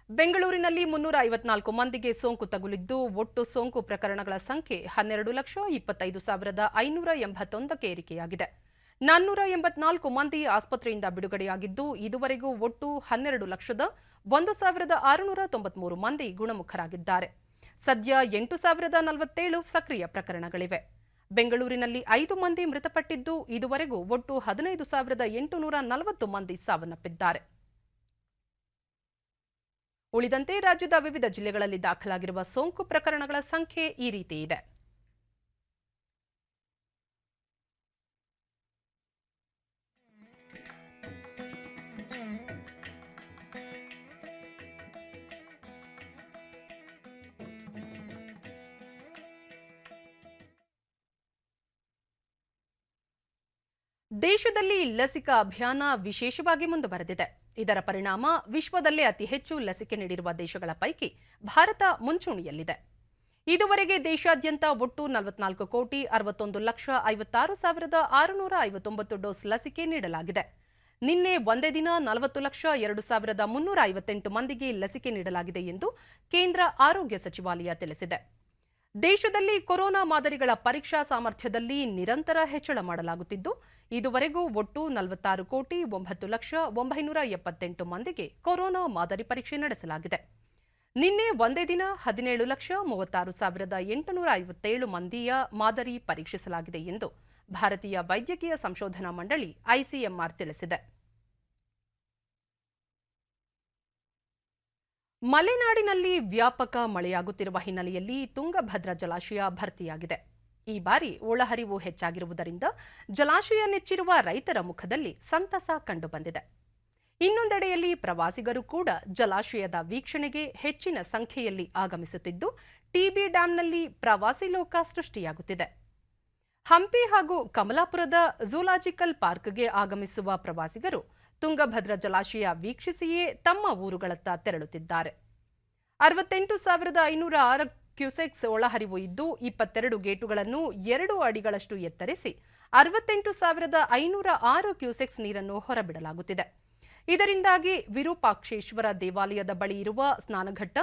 ಬೆಂಗಳೂರಿನಲ್ಲಿ 354 ಮಂದಿಗೆ ಸೋಂಕು ತಗುಲಿದ್ದು, ಒಟ್ಟು ಸೋಂಕು ಪ್ರಕರಣಗಳ ಸಂಖ್ಯೆ 12,25,581ಕ್ಕೆ ಏರಿಕೆಯಾಗಿದೆ. 484 ಮಂದಿ ಆಸ್ಪತ್ರೆಯಿಂದ ಬಿಡುಗಡೆಯಾಗಿದ್ದು, ಇದುವರೆಗೂ ಒಟ್ಟು 12,01,693 ಮಂದಿ ಗುಣಮುಖರಾಗಿದ್ದಾರೆ. ಸದ್ಯ 8,047 ಸಕ್ರಿಯ ಪ್ರಕರಣಗಳಿವೆ. ಬೆಂಗಳೂರಿನಲ್ಲಿ 5 ಮಂದಿ ಮೃತಪಟ್ಟಿದ್ದು, ಇದುವರೆಗೂ ಒಟ್ಟು 15,840 ಮಂದಿ ಸಾವನ್ನಪ್ಪಿದ್ದಾರೆ. ಉಳಿದಂತೆ ರಾಜ್ಯದ ವಿವಿಧ ಜಿಲ್ಲೆಗಳಲ್ಲಿ ದಾಖಲಾಗಿರುವ ಸೋಂಕು ಪ್ರಕರಣಗಳ ಸಂಖ್ಯೆ ಈ ರೀತಿ ಇದೆ. ದೇಶದಲ್ಲಿ ಲಸಿಕಾ ಅಭಿಯಾನ ವಿಶೇಷವಾಗಿ ಮುಂದುವರೆದಿದೆ. ಇದರ ಪರಿಣಾಮ ವಿಶ್ವದಲ್ಲೇ ಅತಿ ಹೆಚ್ಚು ಲಸಿಕೆ ನೀಡಿರುವ ದೇಶಗಳ ಪೈಕಿ ಭಾರತ ಮುಂಚೂಣಿಯಲ್ಲಿದೆ. ಇದುವರೆಗೆ ದೇಶಾದ್ಯಂತ ಒಟ್ಟು 44,51,56,659 ಡೋಸ್ ಲಸಿಕೆ ನೀಡಲಾಗಿದೆ. ನಿನ್ನೆ ಒಂದೇ ದಿನ 40,02,358 ಮಂದಿಗೆ ಲಸಿಕೆ ನೀಡಲಾಗಿದೆ ಎಂದು ಕೇಂದ್ರ ಆರೋಗ್ಯ ಸಚಿವಾಲಯ ತಿಳಿಸಿದೆ. ದೇಶದಲ್ಲಿ ಕೊರೋನಾ ಮಾದರಿಗಳ ಪರೀಕ್ಷಾ ಸಾಮರ್ಥ್ಯದಲ್ಲಿ ನಿರಂತರ ಹೆಚ್ಚಳ ಮಾಡಲಾಗುತ್ತಿದ್ದು, ಇದುವರೆಗೂ ಒಟ್ಟು 46,09,978 ಮಂದಿಗೆ ಕೊರೋನಾ ಮಾದರಿ ಪರೀಕ್ಷೆ ನಡೆಸಲಾಗಿದೆ. ನಿನ್ನೆ ಒಂದೇ ದಿನ 17,36,857 ಮಂದಿಯ ಮಾದರಿ ಪರೀಕ್ಷಿಸಲಾಗಿದೆ ಎಂದು ಭಾರತೀಯ ವೈದ್ಯಕೀಯ ಸಂಶೋಧನಾ ಮಂಡಳಿ ಐಸಿಎಂಆರ್ ತಿಳಿಸಿದೆ. ಮಲೆನಾಡಿನಲ್ಲಿ ವ್ಯಾಪಕ ಮಳೆಯಾಗುತ್ತಿರುವ ಹಿನ್ನೆಲೆಯಲ್ಲಿ ತುಂಗಭದ್ರಾ ಜಲಾಶಯ ಭರ್ತಿಯಾಗಿದೆ. ಈ ಬಾರಿ ಒಳಹರಿವು ಹೆಚ್ಚಾಗಿರುವುದರಿಂದ ಜಲಾಶಯ ನೆಚ್ಚಿರುವ ರೈತರ ಮುಖದಲ್ಲಿ ಸಂತಸ ಕಂಡುಬಂದಿದೆ. ಇನ್ನೊಂದೆಡೆಯಲ್ಲಿ ಪ್ರವಾಸಿಗರು ಕೂಡ ಜಲಾಶಯದ ವೀಕ್ಷಣೆಗೆ ಹೆಚ್ಚಿನ ಸಂಖ್ಯೆಯಲ್ಲಿ ಆಗಮಿಸುತ್ತಿದ್ದು, ಟಿಬಿ ಡ್ಯಾಂನಲ್ಲಿ ಪ್ರವಾಸಿ ಲೋಕ ಸೃಷ್ಟಿಯಾಗುತ್ತಿದೆ. ಹಂಪಿ ಹಾಗೂ ಕಮಲಾಪುರದ ಝೂಲಾಜಿಕಲ್ ಪಾರ್ಕ್ಗೆ ಆಗಮಿಸುವ ಪ್ರವಾಸಿಗರು ತುಂಗಭದ್ರಾ ಜಲಾಶಯ ವೀಕ್ಷಿಸಿಯೇ ತಮ್ಮ ಊರುಗಳತ್ತ ತೆರಳುತ್ತಿದ್ದಾರೆ. 68,506 ಕ್ಯೂಸೆಕ್ಸ್ ಒಳಹರಿವು ಇದ್ದು 22 ಗೇಟುಗಳನ್ನು 2 ಅಡಿಗಳಷ್ಟು ಎತ್ತರಿಸಿ 68,506 ಕ್ಯೂಸೆಕ್ಸ್ ನೀರನ್ನು ಹೊರಬಿಡಲಾಗುತ್ತಿದೆ. ಇದರಿಂದಾಗಿ ವಿರೂಪಾಕ್ಷೇಶ್ವರ ದೇವಾಲಯದ ಬಳಿ ಇರುವ ಸ್ನಾನಘಟ್ಟ,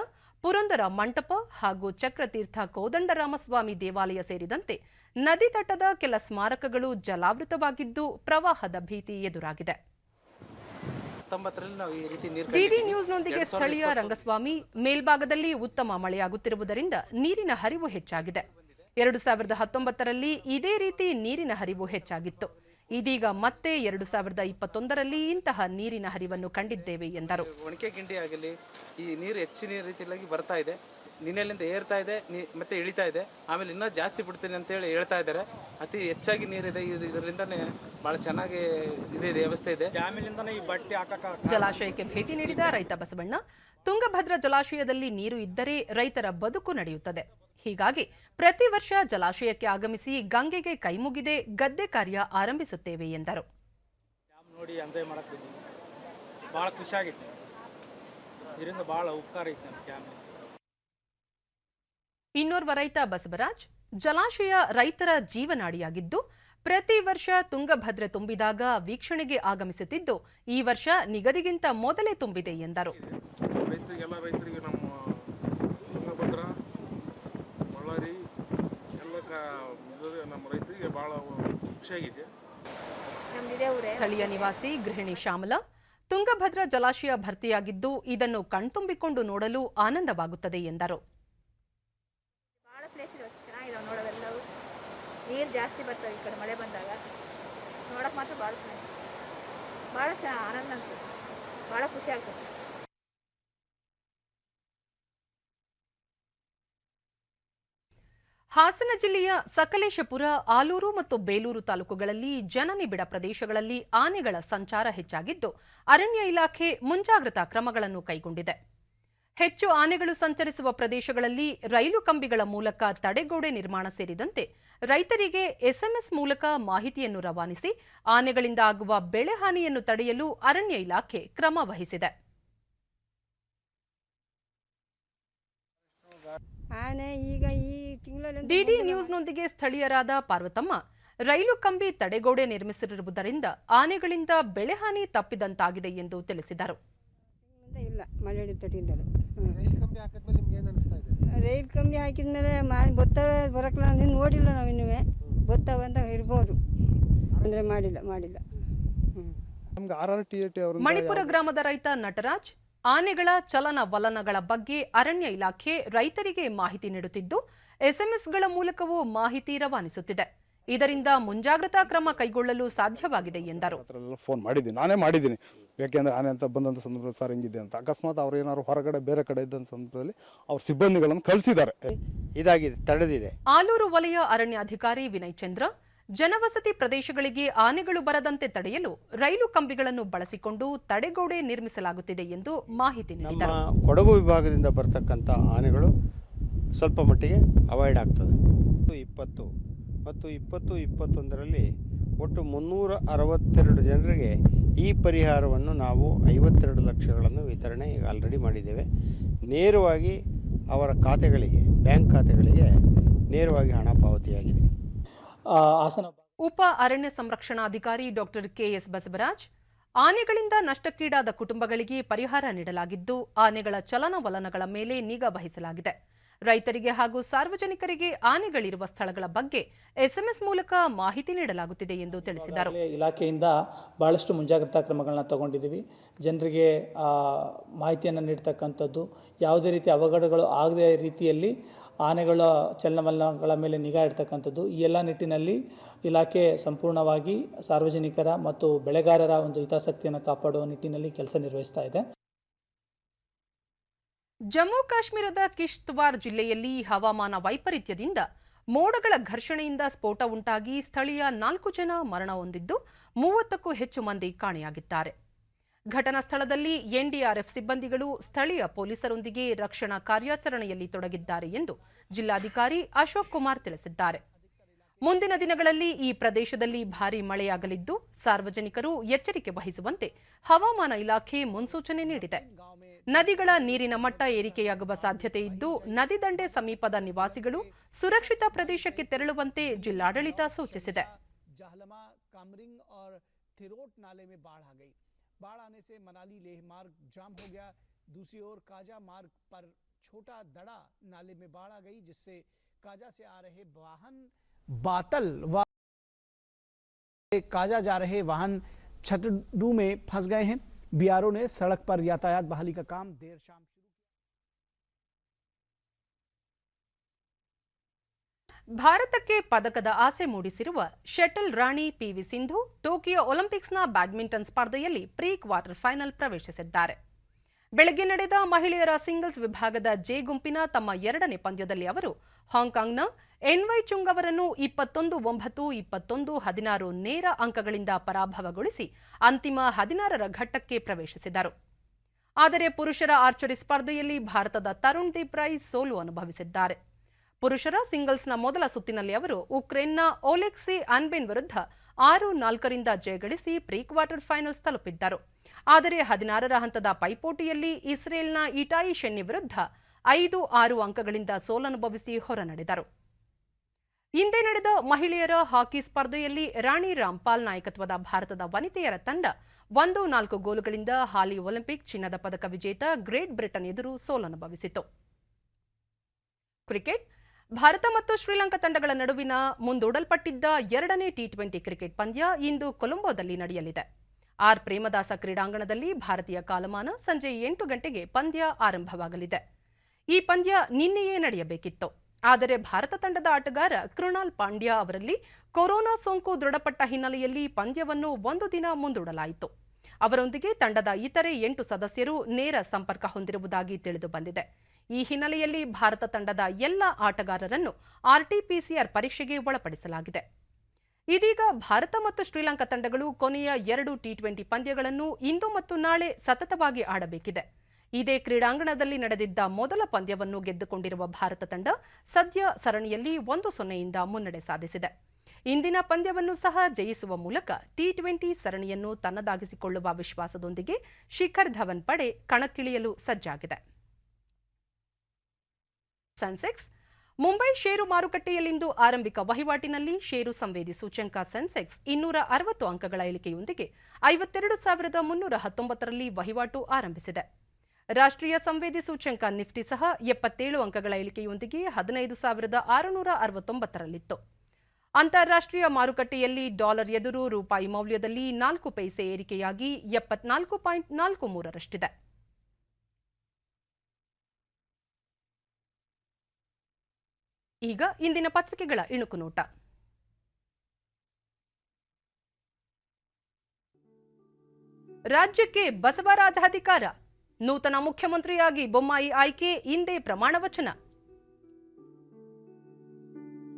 ಪುರಂದರ ಮಂಟಪ ಹಾಗೂ ಚಕ್ರತೀರ್ಥ ಕೋದಂಡರಾಮಸ್ವಾಮಿ ದೇವಾಲಯ ಸೇರಿದಂತೆ ನದಿ ತಟದ ಕೆಲ ಸ್ಮಾರಕಗಳು ಜಲಾವೃತವಾಗಿದ್ದು ಪ್ರವಾಹದ ಭೀತಿ ಎದುರಾಗಿದೆ. ಡಿಡಿ ನ್ಯೂಸ್ನೊಂದಿಗೆ ಸ್ಥಳೀಯ ರಂಗಸ್ವಾಮಿ, ಮೇಲ್ಭಾಗದಲ್ಲಿ ಉತ್ತಮ ಮಳೆಯಾಗುತ್ತಿರುವುದರಿಂದ ನೀರಿನ ಹರಿವು ಹೆಚ್ಚಾಗಿದೆ. 2019ರಲ್ಲಿ ಇದೇ ರೀತಿ ನೀರಿನ ಹರಿವು ಹೆಚ್ಚಾಗಿತ್ತು. ಇದೀಗ ಮತ್ತೆ 2021ರಲ್ಲಿ ಇಂತಹ ನೀರಿನ ಹರಿವನ್ನು ಕಂಡಿದ್ದೇವೆ ಎಂದರು. ಒಣಕೆ ಗಿಂಡಿ ಆಗಲಿ ಈ ನೀರು ಹೆಚ್ಚಿನ ರೀತಿಯಾಗಿ ಬರ್ತಾ ಇದೆ. ನಿನ್ನೆಲಿಂದ ಏರ್ತಾ ಇದೆ ಮತ್ತೆ ಇಳಿತಾ ಇದೆ. ಆಮೇಲೆ ಇನ್ನೂ ಜಾಸ್ತಿ ಬಿಡ್ತೀನಿ ಅಂತ ಹೇಳಿ ಹೇಳ್ತಾ ಇದ್ದಾರೆ. ಅತಿ ಹೆಚ್ಚಾಗಿ ನೀರಿದೆ. ಇದರಿಂದನೇ ಬಹಳ ಚೆನ್ನಾಗಿ ಇದೆ ವ್ಯವಸ್ಥೆ ಇದೆ. ಜಲಾಶಯಕ್ಕೆ ಭೇಟಿ ನೀಡಿದ ರೈತ ಬಸವಣ್ಣ, ತುಂಗಭದ್ರಾ ಜಲಾಶಯದಲ್ಲಿ ನೀರು ಇದ್ದರೆ ರೈತರ ಬದುಕು ನಡೆಯುತ್ತದೆ. ಹೀಗಾಗಿ ಪ್ರತಿ ವರ್ಷ ಜಲಾಶಯಕ್ಕೆ ಆಗಮಿಸಿ ಗಂಗೆಗೆ ಕೈಮುಗಿದೆ ಗದ್ದೆ ಕಾರ್ಯ ಆರಂಭಿಸುತ್ತೇವೆ ಎಂದರು. ನೋಡಿ ಎಂಜಾಯ್ ಮಾಡಕ್ತಿದ್ವಿ, ಬಹಳ ಖುಷಿ ಆಗಿತ್ತು. ಇದರಿಂದ ಬಹಳ ಉಪಕಾರ ಇತ್ತು ನಮ್ಮ ಫ್ಯಾಮಿಲಿ. ಇನ್ನೋರ್ವ ರೈತ ಬಸವರಾಜ್, ಜಲಾಶಯ ರೈತರ ಜೀವನಾಡಿಯಾಗಿದ್ದು ಪ್ರತಿ ವರ್ಷ ತುಂಗಭದ್ರೆ ತುಂಬಿದಾಗ ವೀಕ್ಷಣೆಗೆ ಆಗಮಿಸುತ್ತಿದ್ದು, ಈ ವರ್ಷ ನಿಗದಿಗಿಂತ ಮೊದಲೇ ತುಂಬಿದೆ ಎಂದರು. ರೈತರಿಗೆ ನಮ್ಮ ತುಂಗಭದ್ರಾ ಬಳ್ಳಾರಿ ಎಲ್ಲ ನಮ್ಮ ರೈತರಿಗೆ ಬಹಳ ಖುಷಿಯಾಗಿದೆ. ಸ್ಥಳೀಯ ನಿವಾಸಿ ಗೃಹಿಣಿ ಶ್ಯಾಮಲಾ, ತುಂಗಭದ್ರಾ ಜಲಾಶಯ ಭರ್ತಿಯಾಗಿದ್ದು ಇದನ್ನು ಕಣ್ತುಂಬಿಕೊಂಡು ನೋಡಲು ಆನಂದವಾಗುತ್ತದೆ ಎಂದರು. ನೋಡೋದೆಲ್ಲವೂ ನೀರು ಜಾಸ್ತಿ ಬರ್ತವೆ. ಈ ಕಡೆ ಮಳೆ ಬಂದಾಗ ನೋಡಕ್ಕೆ ಮಾತ್ರ ಭಾಳ ಚೆನ್ನಾಗಿ, ಭಾಳ ಆನಂದ ಅನ್ಸುತ್ತೆ, ಭಾಳ ಖುಷಿ ಆಗ್ತದೆ. ಹಾಸನ ಜಿಲ್ಲೆಯ ಸಕಲೇಶಪುರ, ಆಲೂರು ಮತ್ತು ಬೇಲೂರು ತಾಲೂಕುಗಳಲ್ಲಿ ಜನನಿಬಿಡ ಪ್ರದೇಶಗಳಲ್ಲಿ ಆನೆಗಳ ಸಂಚಾರ ಹೆಚ್ಚಾಗಿದ್ದು ಅರಣ್ಯ ಇಲಾಖೆ ಮುಂಜಾಗ್ರತಾ ಕ್ರಮಗಳನ್ನು ಕೈಗೊಂಡಿದೆ. ಹೆಚ್ಚು ಆನೆಗಳು ಸಂಚರಿಸುವ ಪ್ರದೇಶಗಳಲ್ಲಿ ರೈಲು ಕಂಬಿಗಳ ಮೂಲಕ ತಡೆಗೋಡೆ ನಿರ್ಮಾಣ ಸೇರಿದಂತೆ ರೈತರಿಗೆ ಎಸ್ಎಂಎಸ್ ಮೂಲಕ ಮಾಹಿತಿಯನ್ನು ರವಾನಿಸಿ ಆನೆಗಳಿಂದ ಆಗುವ ಬೆಳೆ ಹಾನಿಯನ್ನು ತಡೆಯಲು ಅರಣ್ಯ ಇಲಾಖೆ ಕ್ರಮ ವಹಿಸಿದೆ. ಡಿಡಿ ನ್ಯೂಸ್ನೊಂದಿಗೆ ಸ್ಥಳೀಯರಾದ ಪಾರ್ವತಮ್ಮ, ರೈಲು ಕಂಬಿ ತಡೆಗೋಡೆ ನಿರ್ಮಿಸಿರುವುದರಿಂದ ಆನೆಗಳಿಂದ ಬೆಳೆ ಹಾನಿ ತಪ್ಪಿದಂತಾಗಿದೆ ಎಂದು ತಿಳಿಸಿದರು. ಇಲ್ಲ, ಮಲೆನಾಡು ತಟಿಯಿಂದಲೂ ರೈಲ್ ಕಂಬಿ ಹಾಕಿದ್ಮೇಲೆ ಬತ್ತವೆ ಬರೋಕ್ಕಲ್ಲ. ನೀನು ನೋಡಿಲ್ಲ, ನಾವು ಇನ್ನೂ ಬತ್ತವೆ ಅಂತ ಇರ್ಬೋದು ಅಂದರೆ ಮಾಡಿಲ್ಲ. ಮಣಿಪುರ ಗ್ರಾಮದ ರೈತ ನಟರಾಜ್, ಆನೆಗಳ ಚಲನ ವಲನಗಳ ಬಗ್ಗೆ ಅರಣ್ಯ ಇಲಾಖೆ ರೈತರಿಗೆ ಮಾಹಿತಿ ನೀಡುತ್ತಿದ್ದು ಎಸ್ಎಂಎಸ್ಗಳ ಮೂಲಕವೂ ಮಾಹಿತಿ ರವಾನಿಸುತ್ತಿದೆ. ಇದರಿಂದ ಮುಂಜಾಗ್ರತಾ ಕ್ರಮ ಕೈಗೊಳ್ಳಲು ಸಾಧ್ಯವಾಗಿದೆ ಎಂದರು. ಫೋನ್ ಮಾಡಿದ್ದೀನಿ, ನಾನೇ ಮಾಡಿದ್ದೀನಿ. ಯಾಕೆಂದರೆ ಆನೆ ಅಂತ ಬಂದಂಥ ಸಂದರ್ಭದಲ್ಲಿ ಸರ್ ಹಿಂಗಿದೆ ಅಂತ ಅಕಸ್ಮಾತ್ ಅವ್ರು ಏನಾದ್ರು ಹೊರಗಡೆ ಬೇರೆ ಕಡೆ ಇದ್ದಂಥ ಸಂದರ್ಭದಲ್ಲಿ ಅವ್ರ ಸಿಬ್ಬಂದಿಗಳನ್ನು ಕಳಿಸಿದ್ದಾರೆ. ಇದಾಗಿದೆ, ತಡೆದಿದೆ. ಆಲೂರು ವಲಯ ಅರಣ್ಯಾಧಿಕಾರಿ ವಿನಯ್ ಚಂದ್ರ, ಜನವಸತಿ ಪ್ರದೇಶಗಳಿಗೆ ಆನೆಗಳು ಬರದಂತೆ ತಡೆಯಲು ರೈಲು ಕಂಬಿಗಳನ್ನು ಬಳಸಿಕೊಂಡು ತಡೆಗೋಡೆ ನಿರ್ಮಿಸಲಾಗುತ್ತಿದೆ ಎಂದು ಮಾಹಿತಿ ನೀಡಿದರು. ನಮ್ಮ ಕೊಡಗು ವಿಭಾಗದಿಂದ ಬರ್ತಕ್ಕಂಥ ಆನೆಗಳು ಸ್ವಲ್ಪ ಮಟ್ಟಿಗೆ ಅವಾಯ್ಡ್ ಆಗ್ತದೆ. 20 ಮತ್ತು 21ರಲ್ಲಿ ಒಟ್ಟು 362 ಜನರಿಗೆ ಈ ಪರಿಹಾರವನ್ನು ನಾವು 52 ಲಕ್ಷಗಳನ್ನು ವಿತರಣೆ ಈಗ ಆಲ್ರೆಡಿ ಮಾಡಿದ್ದೇವೆ. ನೇರವಾಗಿ ಅವರ ಖಾತೆಗಳಿಗೆ, ಬ್ಯಾಂಕ್ ಖಾತೆಗಳಿಗೆ ನೇರವಾಗಿ ಹಣ ಪಾವತಿಯಾಗಿದೆ. ಉಪ ಅರಣ್ಯ ಸಂರಕ್ಷಣಾಧಿಕಾರಿ ಡಾಕ್ಟರ್ ಕೆಎಸ್ ಬಸವರಾಜ್, ಆನೆಗಳಿಂದ ನಷ್ಟಕ್ಕೀಡಾದ ಕುಟುಂಬಗಳಿಗೆ ಪರಿಹಾರ ನೀಡಲಾಗಿದ್ದು, ಆನೆಗಳ ಚಲನವಲನಗಳ ಮೇಲೆ ನಿಗಾ ವಹಿಸಲಾಗಿದೆ. ರೈತರಿಗೆ ಹಾಗೂ ಸಾರ್ವಜನಿಕರಿಗೆ ಆನೆಗಳಿರುವ ಸ್ಥಳಗಳ ಬಗ್ಗೆ ಎಸ್ಎಂಎಸ್ ಮೂಲಕ ಮಾಹಿತಿ ನೀಡಲಾಗುತ್ತಿದೆ ಎಂದು ತಿಳಿಸಿದರು. ಇಲಾಖೆಯಿಂದ ಬಹಳಷ್ಟು ಮುಂಜಾಗ್ರತಾ ಕ್ರಮಗಳನ್ನ ತಗೊಂಡಿದ್ದೀವಿ. ಜನರಿಗೆ ಮಾಹಿತಿಯನ್ನು ನೀಡ್ತಕ್ಕಂಥದ್ದು, ಯಾವುದೇ ರೀತಿ ಅವಘಡಗಳು ಆಗದ ರೀತಿಯಲ್ಲಿ ಆನೆಗಳ ಚಲನವಲನಗಳ ಮೇಲೆ ನಿಗಾ ಇಡ್ತಕ್ಕಂಥದ್ದು, ಈ ಎಲ್ಲ ನಿಟ್ಟಿನಲ್ಲಿ ಇಲಾಖೆ ಸಂಪೂರ್ಣವಾಗಿ ಸಾರ್ವಜನಿಕರ ಮತ್ತು ಬೆಳೆಗಾರರ ಒಂದು ಹಿತಾಸಕ್ತಿಯನ್ನು ಕಾಪಾಡುವ ನಿಟ್ಟಿನಲ್ಲಿ ಕೆಲಸ ನಿರ್ವಹಿಸ್ತಾ ಇದೆ. ಜಮ್ಮು ಕಾಶ್ಮೀರದ ಕಿಶ್ತ್ವಾರ್ ಜಿಲ್ಲೆಯಲ್ಲಿ ಹವಾಮಾನ ವೈಪರೀತ್ಯದಿಂದ ಮೋಡಗಳ ಘರ್ಷಣೆಯಿಂದ ಸ್ಫೋಟ ಉಂಟಾಗಿ ಸ್ಥಳೀಯ 4 ಜನ ಮರಣ ಹೊಂದಿದ್ದು 30ಕ್ಕೂ ಹೆಚ್ಚು ಮಂದಿ ಕಾಣೆಯಾಗಿದ್ದಾರೆ. ಘಟನಾ ಸ್ಥಳದಲ್ಲಿ ಎನ್ಡಿಆರ್ಎಫ್ ಸಿಬ್ಬಂದಿಗಳು ಸ್ಥಳೀಯ ಪೊಲೀಸರೊಂದಿಗೆ ರಕ್ಷಣಾ ಕಾರ್ಯಾಚರಣೆಯಲ್ಲಿ ತೊಡಗಿದ್ದಾರೆ ಎಂದು ಜಿಲ್ಲಾಧಿಕಾರಿ ಅಶೋಕ್ ಕುಮಾರ್ ತಿಳಿಸಿದ್ದಾರೆ. ಮುಂದಿನ ದಿನಗಳಲ್ಲಿ ಈ ಪ್ರದೇಶದಲ್ಲಿ ಭಾರೀ ಮಳೆಯಾಗಲಿದ್ದು, ಸಾರ್ವಜನಿಕರು ಎಚ್ಚರಿಕೆ ವಹಿಸುವಂತೆ ಹವಾಮಾನ ಇಲಾಖೆ ಮುನ್ಸೂಚನೆ ನೀಡಿದೆ. ನದಿಗಳ ನೀರಿನ ಮಟ್ಟ ಏರಿಕೆಯಾಗುವ ಸಾಧ್ಯತೆ ಇದ್ದು, ನದಿ ದಂಡೆ ಸಮೀಪದ ನಿವಾಸಿಗಳು ಸುರಕ್ಷಿತ ಪ್ರದೇಶಕ್ಕೆ ತೆರಳುವಂತೆ ಜಿಲ್ಲಾಡಳಿತ ಸೂಚಿಸಿದೆ. बाढ़ आने से मनाली लेह मार्ग जाम हो गया। दूसरी ओर काजा मार्ग पर छोटा दड़ा नाले में बाढ़ आ गई, जिससे काजा से आ रहे वाहन बातल व काजा जा रहे वाहन छतडू में फंस गए हैं। बीआरओ ने सड़क पर यातायात बहाली का काम देर शाम शुरू किया। ಭಾರತಕ್ಕೆ ಪದಕದ ಆಸೆ ಮೂಡಿಸಿರುವ ಶಟಲ್ ರಾಣಿ ಪಿವಿ ಸಿಂಧು ಟೋಕಿಯೋ ಒಲಿಂಪಿಕ್ಸ್ನ ಬ್ಯಾಡ್ಮಿಂಟನ್ ಸ್ಪರ್ಧೆಯಲ್ಲಿ ಪ್ರೀ ಕ್ವಾರ್ಟರ್ ಫೈನಲ್ ಪ್ರವೇಶಿಸಿದ್ದಾರೆ. ಬೆಳಗ್ಗೆ ನಡೆದ ಮಹಿಳೆಯರ ಸಿಂಗಲ್ಸ್ ವಿಭಾಗದ ಜೆ ಗುಂಪಿನ ತಮ್ಮ 2ನೇ ಪಂದ್ಯದಲ್ಲಿ ಅವರು ಹಾಂಕಾಂಗ್ನ ಎನ್ವೈ ಚುಂಗ್ ಅವರನ್ನು 21-9, 21-16 ನೇರ ಅಂಕಗಳಿಂದ ಪರಾಭವಗೊಳಿಸಿ ಅಂತಿಮ 16ರ ಘಟ್ಟಕ್ಕೆ ಪ್ರವೇಶಿಸಿದರು. ಆದರೆ ಪುರುಷರ ಆರ್ಚರಿ ಸ್ಪರ್ಧೆಯಲ್ಲಿ ಭಾರತದ ತರುಣ್ ದೀಪ್ ರೈ ಸೋಲು ಅನುಭವಿಸಿದ್ದಾರೆ. ಪುರುಷರ ಸಿಂಗಲ್ಸ್ನ ಮೊದಲ ಸುತ್ತಿನಲ್ಲಿ ಅವರು ಉಕ್ರೇನ್ನ ಒಲೆಕ್ಸಿ ಅನ್ಬೆನ್ ವಿರುದ್ಧ 6-4ರಿಂದ ಜಯಗಳಿಸಿ ಪ್ರೀ ಕ್ವಾರ್ಟರ್ ಫೈನಲ್ಸ್ ತಲುಪಿದ್ದರು. ಆದರೆ 16ರ ಹಂತದ ಪೈಪೋಟಿಯಲ್ಲಿ ಇಸ್ರೇಲ್ನ ಇಟಾಯಿ ಶೆನ್ನಿ ವಿರುದ್ಧ 5-6 ಅಂಕಗಳಿಂದ ಸೋಲನುಭವಿಸಿ ಹೊರನಡೆದರು. ಇಂದೇ ನಡೆದ ಮಹಿಳೆಯರ ಹಾಕಿ ಸ್ಪರ್ಧೆಯಲ್ಲಿ ರಾಣಿ ರಾಮ್ಪಾಲ್ ನಾಯಕತ್ವದ ಭಾರತದ ವನಿತೆಯರ ತಂಡ 1-4 ಗೋಲುಗಳಿಂದ ಹಾಲಿ ಒಲಿಂಪಿಕ್ ಚಿನ್ನದ ಪದಕ ವಿಜೇತ ಗ್ರೇಟ್ ಬ್ರಿಟನ್ ಎದುರು ಸೋಲನುಭವಿಸಿತು. ಕ್ರಿಕೆಟ್. ಭಾರತ ಮತ್ತು ಶ್ರೀಲಂಕಾ ತಂಡಗಳ ನಡುವಿನ ಮುಂದೂಡಲ್ಪಟ್ಟಿದ್ದ 2ನೇ ಟಿ20 ಕ್ರಿಕೆಟ್ ಪಂದ್ಯ ಇಂದು ಕೊಲಂಬೋದಲ್ಲಿ ನಡೆಯಲಿದೆ. ಆರ್ ಪ್ರೇಮದಾಸ ಕ್ರೀಡಾಂಗಣದಲ್ಲಿ ಭಾರತೀಯ ಕಾಲಮಾನ ಸಂಜೆ 8 ಗಂಟೆಗೆ ಪಂದ್ಯ ಆರಂಭವಾಗಲಿದೆ. ಈ ಪಂದ್ಯ ನಿನ್ನೆಯೇ ನಡೆಯಬೇಕಿತ್ತು. ಆದರೆ ಭಾರತ ತಂಡದ ಆಟಗಾರ ಕೃಣಾಲ್ ಪಾಂಡ್ಯ ಅವರಲ್ಲಿ ಕೊರೋನಾ ಸೋಂಕು ದೃಢಪಟ್ಟ ಹಿನ್ನೆಲೆಯಲ್ಲಿ ಪಂದ್ಯವನ್ನು 1 ದಿನ ಮುಂದೂಡಲಾಯಿತು. ಅವರೊಂದಿಗೆ ತಂಡದ ಇತರೆ 8 ಸದಸ್ಯರು ನೇರ ಸಂಪರ್ಕ ಹೊಂದಿರುವುದಾಗಿ ತಿಳಿದು ಬಂದಿದೆ. ಈ ಹಿನ್ನೆಲೆಯಲ್ಲಿ ಭಾರತ ತಂಡದ ಎಲ್ಲ ಆಟಗಾರರನ್ನು ಆರ್ಟಿಪಿಸಿಆರ್ ಪರೀಕ್ಷೆಗೆ ಒಳಪಡಿಸಲಾಗಿದೆ. ಇದೀಗ ಭಾರತ ಮತ್ತು ಶ್ರೀಲಂಕಾ ತಂಡಗಳು ಕೊನೆಯ 2 ಟಿ20 ಪಂದ್ಯಗಳನ್ನು ಇಂದು ಮತ್ತು ನಾಳೆ ಸತತವಾಗಿ ಆಡಬೇಕಿದೆ. ಇದೇ ಕ್ರೀಡಾಂಗಣದಲ್ಲಿ ನಡೆದಿದ್ದ ಮೊದಲ ಪಂದ್ಯವನ್ನು ಗೆದ್ದುಕೊಂಡಿರುವ ಭಾರತ ತಂಡ ಸದ್ಯ ಸರಣಿಯಲ್ಲಿ 1-0ಯಿಂದ ಮುನ್ನಡೆ ಸಾಧಿಸಿದೆ. ಇಂದಿನ ಪಂದ್ಯವನ್ನು ಸಹ ಜಯಿಸುವ ಮೂಲಕ ಟಿ20 ಸರಣಿಯನ್ನು ತನ್ನದಾಗಿಸಿಕೊಳ್ಳುವ ವಿಶ್ವಾಸದೊಂದಿಗೆ ಶಿಖರ್ ಧವನ್ ಪಡೆ ಕಣಕ್ಕಿಳಿಯಲು ಸಜ್ಜಾಗಿದೆ. ಸೆನ್ಸೆಕ್ಸ್. ಮುಂಬೈ ಷೇರು ಮಾರುಕಟ್ಟೆಯಲ್ಲಿಂದು ಆರಂಭಿಕ ವಹಿವಾಟಿನಲ್ಲಿ ಷೇರು ಸಂವೇದಿ ಸೂಚ್ಯಂಕ ಸೆನ್ಸೆಕ್ಸ್ 260 ಅಂಕಗಳ ಇಳಿಕೆಯೊಂದಿಗೆ 52,319ರಲ್ಲಿ ವಹಿವಾಟು ಆರಂಭಿಸಿದೆ. ರಾಷ್ಟ್ರೀಯ ಸಂವೇದಿ ಸೂಚ್ಯಂಕ ನಿಫ್ಟಿ ಸಹ 77 ಅಂಕಗಳ ಇಳಿಕೆಯೊಂದಿಗೆ 15,669ರಲ್ಲಿತ್ತು. ಅಂತಾರಾಷ್ಟ್ರೀಯ ಮಾರುಕಟ್ಟೆಯಲ್ಲಿ ಡಾಲರ್ ಎದುರು ರೂಪಾಯಿ ಮೌಲ್ಯದಲ್ಲಿ 4 ಪೈಸೆ ಏರಿಕೆಯಾಗಿ 74.43ರಷ್ಟಿದೆ. ಈಗ ಇಂದಿನ ಪತ್ರಿಕೆಗಳ ಇಣುಕು ನೋಟ. ರಾಜ್ಯಕ್ಕೆ ಬಸವರಾಜಾಧಿಕಾರ. ನೂತನ ಮುಖ್ಯಮಂತ್ರಿಯಾಗಿ ಬೊಮ್ಮಾಯಿ ಆಯ್ಕೆ, ಇಂದೇ ಪ್ರಮಾಣ ವಚನ.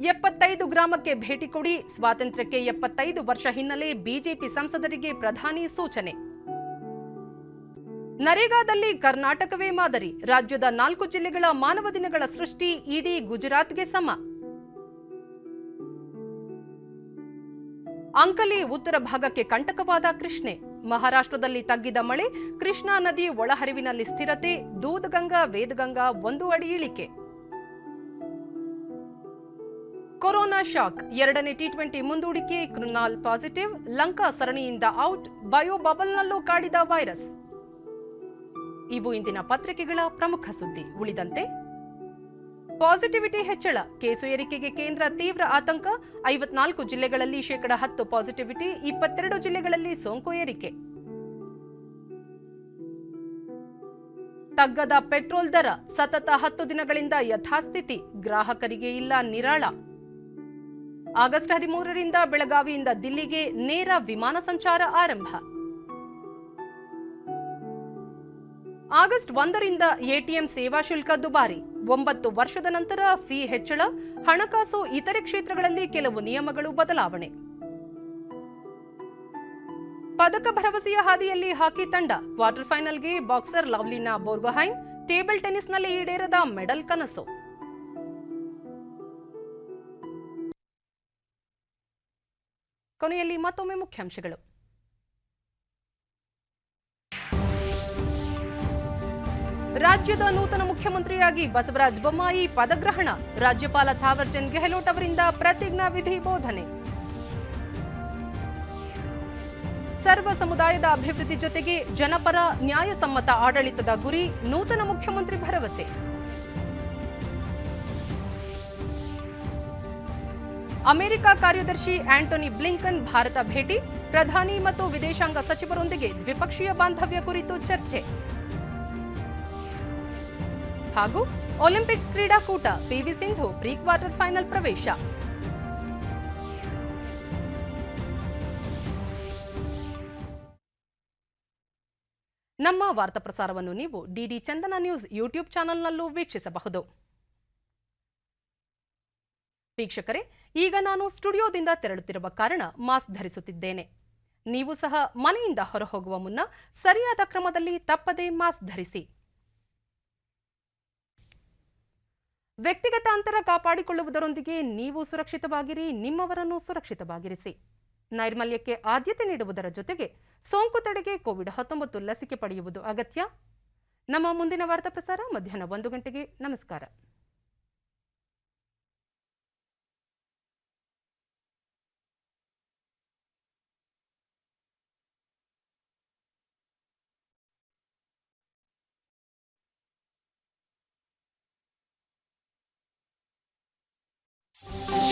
75 ಗ್ರಾಮಕ್ಕೆ ಭೇಟಿ ಕೊಡಿ. ಸ್ವಾತಂತ್ರ್ಯಕ್ಕೆ 75 ವರ್ಷ ಹಿನ್ನೆಲೆ ಬಿಜೆಪಿ ಸಂಸದರಿಗೆ ಪ್ರಧಾನಿ ಸೂಚನೆ. ನರೇಗಾದಲ್ಲಿ ಕರ್ನಾಟಕವೇ ಮಾದರಿ. ರಾಜ್ಯದ 4 ಜಿಲ್ಲೆಗಳ ಮಾನವ ದಿನಗಳ ಸೃಷ್ಟಿ ಇಡೀ ಗುಜರಾತ್ಗೆ ಸಮ. ಅಂಕಲಿ ಉತ್ತರ ಭಾಗಕ್ಕೆ ಕಂಟಕವಾದ ಕೃಷ್ಣೆ. ಮಹಾರಾಷ್ಟ್ರದಲ್ಲಿ ತಗ್ಗಿದ ಮಳೆ, ಕೃಷ್ಣಾ ನದಿ ಒಳಹರಿವಿನಲ್ಲಿ ಸ್ಥಿರತೆ, ದೂದಗಂಗಾ ವೇದಗಂಗಾ 1 ಅಡಿ ಇಳಿಕೆ. ಕೊರೋನಾ ಶಾಕ್, 2ನೇ T20 ಮುಂದೂಡಿಕೆ, ಕೃನಾಲ್ ಪಾಸಿಟಿವ್, ಲಂಕಾ ಸರಣಿಯಿಂದ ಔಟ್, ಬಯೋ ಬಬಲ್ನಲ್ಲೂ ಕಾಡಿದ ವೈರಸ್. ಇವು ಇಂದಿನ ಪತ್ರಿಕೆಗಳ ಪ್ರಮುಖ ಸುದ್ದಿ. ಉಳಿದಂತೆ ಪಾಸಿಟಿವಿಟಿ ಹೆಚ್ಚಳ, ಕೇಸು ಏರಿಕೆಗೆ ಕೇಂದ್ರ ತೀವ್ರ ಆತಂಕ, 54 ಜಿಲ್ಲೆಗಳಲ್ಲಿ 10% ಪಾಸಿಟಿವಿಟಿ, 22 ಜಿಲ್ಲೆಗಳಲ್ಲಿ ಸೋಂಕು ಏರಿಕೆ. ತಗ್ಗದ ಪೆಟ್ರೋಲ್ ದರ, ಸತತ 10 ದಿನಗಳಿಂದ ಯಥಾಸ್ಥಿತಿ, ಗ್ರಾಹಕರಿಗೆ ಇಲ್ಲ ನಿರಾಳ. ಆಗಸ್ಟ್ 13ರಿಂದ ಬೆಳಗಾವಿಯಿಂದ ದಿಲ್ಲಿಗೆ ನೇರ ವಿಮಾನ ಸಂಚಾರ ಆರಂಭ. ಆಗಸ್ಟ್ 1ರಿಂದ ಎಟಿಎಂ ಸೇವಾ ಶುಲ್ಕ ದುಬಾರಿ, 9 ವರ್ಷದ ನಂತರ ಫೀ ಹೆಚ್ಚಳ, ಹಣಕಾಸು ಇತರೆ ಕ್ಷೇತ್ರಗಳಲ್ಲಿ ಕೆಲವು ನಿಯಮಗಳು ಬದಲಾವಣೆ. ಪದಕ ಭರವಸೆಯ ಹಾದಿಯಲ್ಲಿ ಹಾಕಿ ತಂಡ, ಕ್ವಾರ್ಟರ್ ಫೈನಲ್ಗೆ boxer Lovlina Borgohain, table ಟೆನಿಸ್ನಲ್ಲಿ ಈಡೇರದ medal ಕನಸು. ಕೊನೆಯಲ್ಲಿ ಮತ್ತೊಮ್ಮೆ ಮುಖ್ಯಾಂಶಗಳು. ರಾಜ್ಯದ ನೂತನ ಮುಖ್ಯಮಂತ್ರಿಯಾಗಿ ಬಸವರಾಜ ಬೊಮ್ಮಾಯಿ ಪದಗ್ರಹಣ, ರಾಜ್ಯಪಾಲ ಥಾವರ್ಚಂದ್ ಗೆಹ್ಲೋಟ್ ಅವರಿಂದ ಪ್ರತಿಜ್ಞಾ ವಿಧಿ ಬೋಧನೆ. ಸರ್ವ ಸಮುದಾಯದ ಅಭಿವೃದ್ಧಿ ಜೊತೆಗೆ ಜನಪರ ನ್ಯಾಯಸಮ್ಮತ ಆಡಳಿತದ ಗುರಿ, ನೂತನ ಮುಖ್ಯಮಂತ್ರಿ ಭರವಸೆ. ಅಮೆರಿಕ ಕಾರ್ಯದರ್ಶಿ ಆಂಟೋನಿ ಬ್ಲಿಂಕನ್ ಭಾರತ ಭೇಟಿ, ಪ್ರಧಾನಿ ಮತ್ತು ವಿದೇಶಾಂಗ ಸಚಿವರೊಂದಿಗೆ ದ್ವಿಪಕ್ಷೀಯ ಬಾಂಧವ್ಯ ಕುರಿತು ಚರ್ಚೆ. ಹಾಗೂ ಒಲಿಂಪಿಕ್ಸ್ ಕ್ರೀಡಾಕೂಟ, PV Sindhu pre quarter final ಪ್ರವೇಶ. ನಮ್ಮ ವಾರ್ತಾ ಪ್ರಸಾರವನ್ನು ನೀವು ಡಿಡಿ ಚಂದನ ನ್ಯೂಸ್ ಯೂಟ್ಯೂಬ್ ಚಾನೆಲ್ನಲ್ಲೂ ವೀಕ್ಷಿಸಬಹುದು. ವೀಕ್ಷಕರೇ, ಈಗ ನಾನು ಸ್ಟುಡಿಯೋದಿಂದ ತೆರಳುತ್ತಿರುವ ಕಾರಣ ಮಾಸ್ಕ್ ಧರಿಸುತ್ತಿದ್ದೇನೆ. ನೀವು ಸಹ ಮನೆಯಿಂದ ಹೊರಹೋಗುವ ಮುನ್ನ ಸರಿಯಾದ ಕ್ರಮದಲ್ಲಿ ತಪ್ಪದೇ ಮಾಸ್ಕ್ ಧರಿಸಿ. ವ್ಯಕ್ತಿಗತ ಅಂತರ ಕಾಪಾಡಿಕೊಳ್ಳುವುದರೊಂದಿಗೆ ನೀವು ಸುರಕ್ಷಿತವಾಗಿರಿ, ನಿಮ್ಮವರನ್ನು ಸುರಕ್ಷಿತವಾಗಿರಿಸಿ. ನೈರ್ಮಲ್ಯಕ್ಕೆ ಆದ್ಯತೆ ನೀಡುವುದರ ಜೊತೆಗೆ ಸೋಂಕು ತಡೆಗೆ ಕೋವಿಡ್-19 ಲಸಿಕೆ ಪಡೆಯುವುದು ಅಗತ್ಯ. ನಮ್ಮ ಮುಂದಿನ ವಾರ್ತಾ ಪ್ರಸಾರ ಮಧ್ಯಾಹ್ನ 1 ಗಂಟೆಗೆ. ನಮಸ್ಕಾರ.